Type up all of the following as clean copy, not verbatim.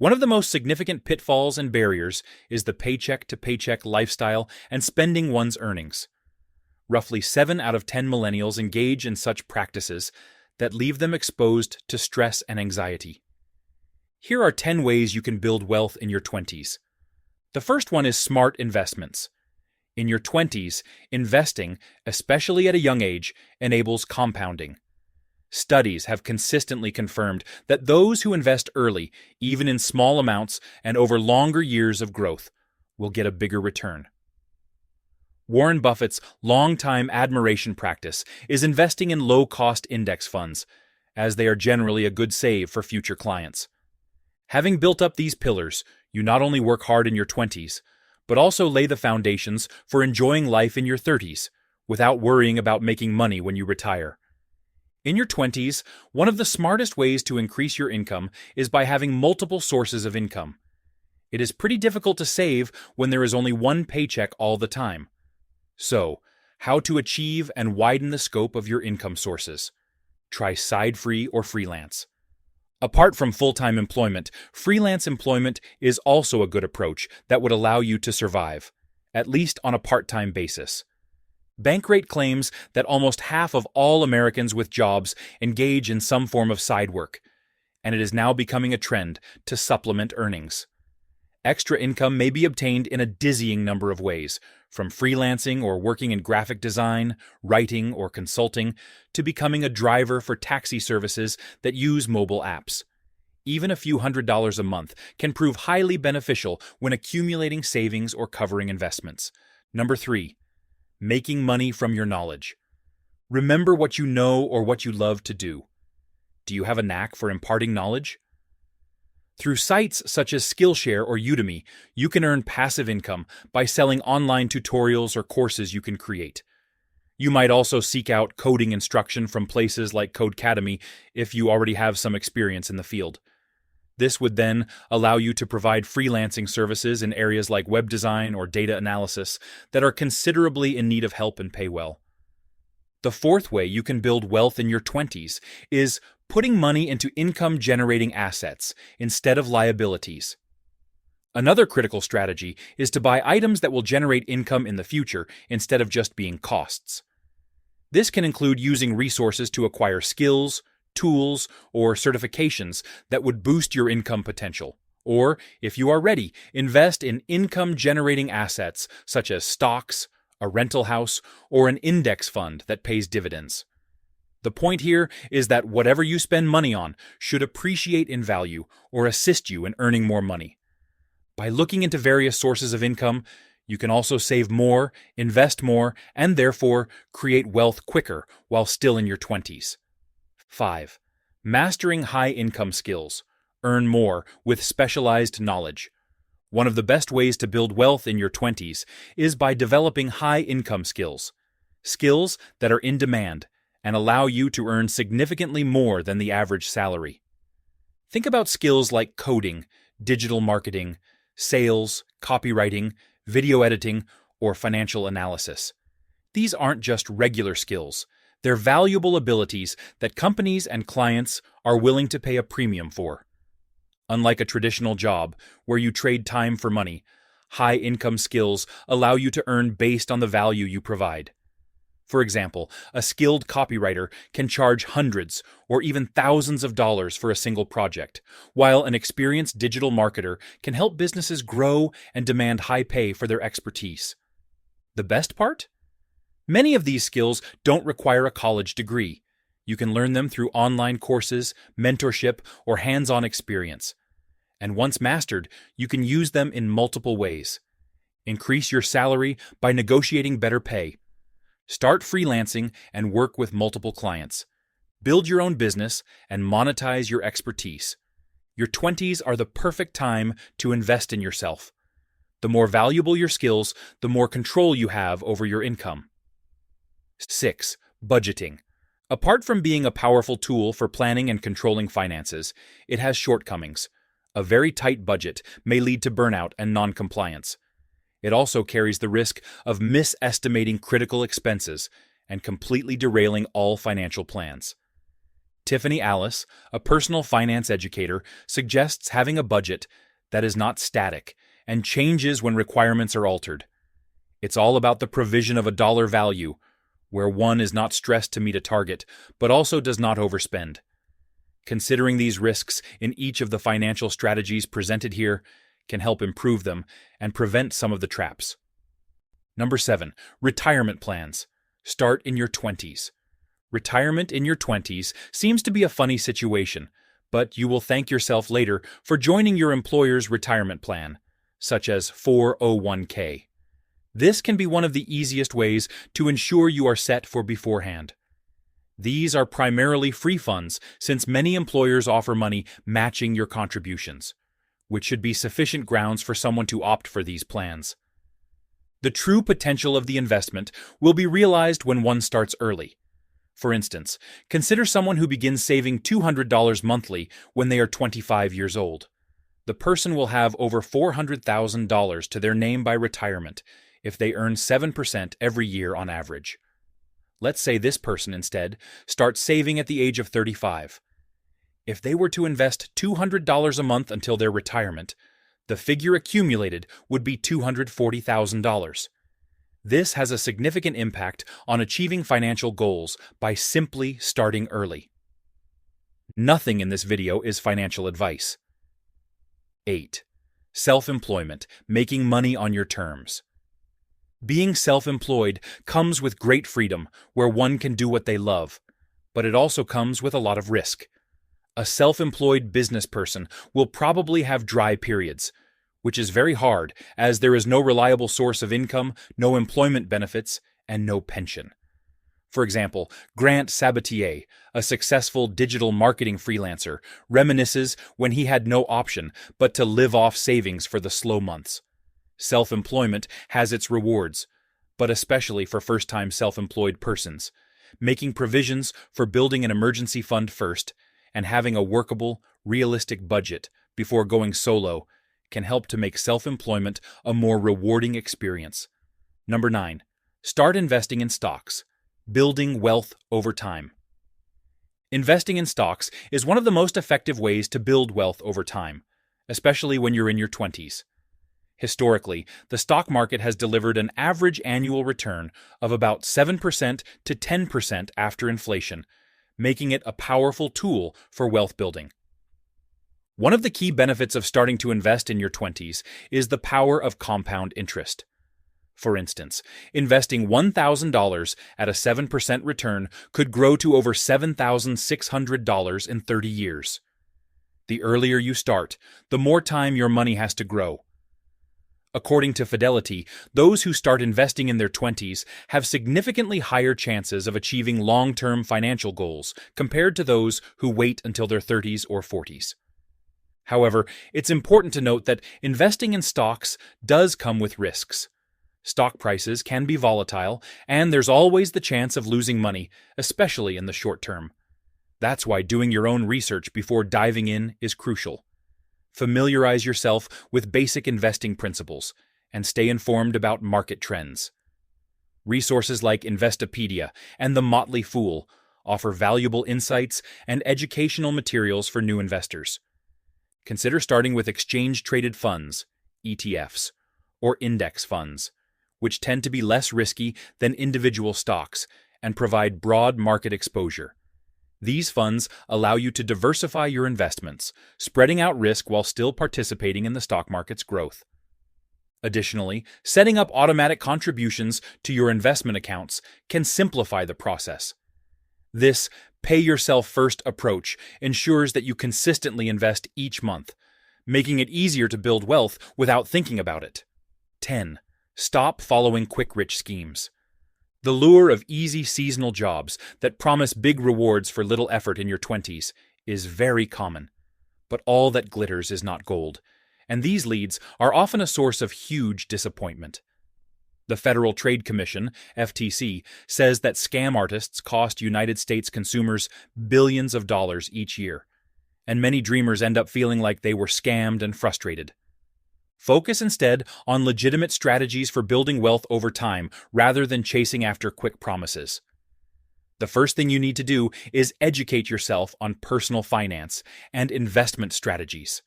One of the most significant pitfalls and barriers is the paycheck-to-paycheck lifestyle and spending one's earnings. Roughly 7 out of 10 millennials engage in such practices that leave them exposed to stress and anxiety. Here are 10 ways you can build wealth in your 20s. The first one is smart investments. In your 20s, investing, especially at a young age, enables compounding. Studies have consistently confirmed that those who invest early, even in small amounts and over longer years of growth, will get a bigger return. Warren Buffett's longtime admiration practice is investing in low-cost index funds, as they are generally a good save for future clients. Having built up these pillars, you not only work hard in your 20s, but also lay the foundations for enjoying life in your 30s, without worrying about making money when you retire. In your 20s, one of the smartest ways to increase your income is by having multiple sources of income. It is pretty difficult to save when there is only one paycheck all the time. So, how to achieve and widen the scope of your income sources? Try side-free or freelance. Apart from full-time employment, freelance employment is also a good approach that would allow you to survive, at least on a part-time basis. Bankrate claims that almost half of all Americans with jobs engage in some form of side work, and it is now becoming a trend to supplement earnings. Extra income may be obtained in a dizzying number of ways, from freelancing or working in graphic design, writing, or consulting, to becoming a driver for taxi services that use mobile apps. Even a few $100s a month can prove highly beneficial when accumulating savings or covering investments. Number 3. Making money from your knowledge. Remember what you know or what you love to do. Do you have a knack for imparting knowledge? Through sites such as Skillshare or Udemy, you can earn passive income by selling online tutorials or courses you can create. You might also seek out coding instruction from places like Codecademy if you already have some experience in the field. This would then allow you to provide freelancing services in areas like web design or data analysis that are considerably in need of help and pay well. The fourth way you can build wealth in your 20s is putting money into income-generating assets instead of liabilities. Another critical strategy is to buy items that will generate income in the future instead of just being costs. This can include using resources to acquire skills, tools, or certifications that would boost your income potential. Or, if you are ready, invest in income-generating assets such as stocks, a rental house, or an index fund that pays dividends. The point here is that whatever you spend money on should appreciate in value or assist you in earning more money. By looking into various sources of income, you can also save more, invest more, and therefore create wealth quicker while still in your 20s. 5. Mastering high-income skills. Earn more with specialized knowledge. One of the best ways to build wealth in your 20s is by developing high-income skills. Skills that are in demand and allow you to earn significantly more than the average salary. Think about skills like coding, digital marketing, sales, copywriting, video editing, or financial analysis. These aren't just regular skills. They're valuable abilities that companies and clients are willing to pay a premium for. Unlike a traditional job, where you trade time for money, high-income skills allow you to earn based on the value you provide. For example, a skilled copywriter can charge hundreds or even thousands of dollars for a single project, while an experienced digital marketer can help businesses grow and demand high pay for their expertise. The best part? Many of these skills don't require a college degree. You can learn them through online courses, mentorship, or hands-on experience. And once mastered, you can use them in multiple ways. Increase your salary by negotiating better pay. Start freelancing and work with multiple clients. Build your own business and monetize your expertise. Your 20s are the perfect time to invest in yourself. The more valuable your skills, the more control you have over your income. 6. Budgeting. Apart from being a powerful tool for planning and controlling finances, it has shortcomings. A very tight budget may lead to burnout and non-compliance. It also carries the risk of misestimating critical expenses and completely derailing all financial plans. Tiffany Alice, a personal finance educator, suggests having a budget that is not static and changes when requirements are altered. It's all about the provision of a dollar value, where one is not stressed to meet a target, but also does not overspend. Considering these risks in each of the financial strategies presented here can help improve them and prevent some of the traps. Number 7. Retirement plans. Start in your 20s. Retirement in your 20s seems to be a funny situation, but you will thank yourself later for joining your employer's retirement plan, such as 401k. This can be one of the easiest ways to ensure you are set for beforehand. These are primarily free funds since many employers offer money matching your contributions, which should be sufficient grounds for someone to opt for these plans. The true potential of the investment will be realized when one starts early. For instance, consider someone who begins saving $200 monthly when they are 25 years old. The person will have over $400,000 to their name by retirement if they earn 7% every year on average. Let's say this person instead starts saving at the age of 35. If they were to invest $200 a month until their retirement, the figure accumulated would be $240,000. This has a significant impact on achieving financial goals by simply starting early. Nothing in this video is financial advice. 8. Self-employment, making money on your terms. Being self-employed comes with great freedom, where one can do what they love, but it also comes with a lot of risk. A self-employed business person will probably have dry periods, which is very hard as there is no reliable source of income, no employment benefits, and no pension. For example, Grant Sabatier, a successful digital marketing freelancer, reminisces when he had no option but to live off savings for the slow months. Self-employment has its rewards, but especially for first-time self-employed persons, making provisions for building an emergency fund first and having a workable, realistic budget before going solo can help to make self-employment a more rewarding experience. Number 9. Start investing in stocks, building wealth over time. Investing in stocks is one of the most effective ways to build wealth over time, especially when you're in your 20s. Historically, the stock market has delivered an average annual return of about 7% to 10% after inflation, making it a powerful tool for wealth building. One of the key benefits of starting to invest in your 20s is the power of compound interest. For instance, investing $1,000 at a 7% return could grow to over $7,600 in 30 years. The earlier you start, the more time your money has to grow. According to Fidelity, those who start investing in their 20s have significantly higher chances of achieving long-term financial goals compared to those who wait until their 30s or 40s. However, it's important to note that investing in stocks does come with risks. Stock prices can be volatile, and there's always the chance of losing money, especially in the short term. That's why doing your own research before diving in is crucial. Familiarize yourself with basic investing principles and stay informed about market trends. Resources like Investopedia and The Motley Fool offer valuable insights and educational materials for new investors. Consider starting with exchange-traded funds, ETFs, or index funds, which tend to be less risky than individual stocks and provide broad market exposure. These funds allow you to diversify your investments, spreading out risk while still participating in the stock market's growth. Additionally, setting up automatic contributions to your investment accounts can simplify the process. This pay-yourself-first approach ensures that you consistently invest each month, making it easier to build wealth without thinking about it. 10. Stop following quick-rich schemes. The lure of easy seasonal jobs that promise big rewards for little effort in your 20s is very common. But all that glitters is not gold, and these leads are often a source of huge disappointment. The Federal Trade Commission, FTC, says that scam artists cost United States consumers billions of dollars each year, and many dreamers end up feeling like they were scammed and frustrated. Focus instead on legitimate strategies for building wealth over time rather than chasing after quick promises. The first thing you need to do is educate yourself on personal finance and investment strategies.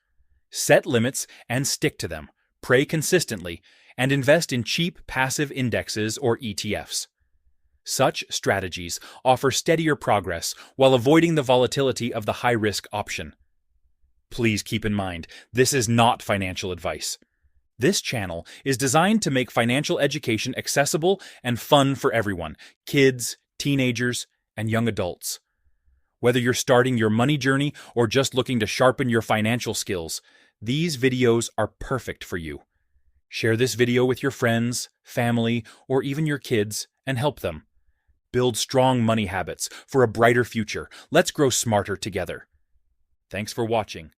Set limits and stick to them, pray consistently, and invest in cheap passive indexes or ETFs. Such strategies offer steadier progress while avoiding the volatility of the high-risk option. Please keep in mind, this is not financial advice. This channel is designed to make financial education accessible and fun for everyone, kids, teenagers, and young adults. Whether you're starting your money journey or just looking to sharpen your financial skills, these videos are perfect for you. Share this video with your friends, family, or even your kids and help them. Build strong money habits for a brighter future. Let's grow smarter together. Thanks for watching.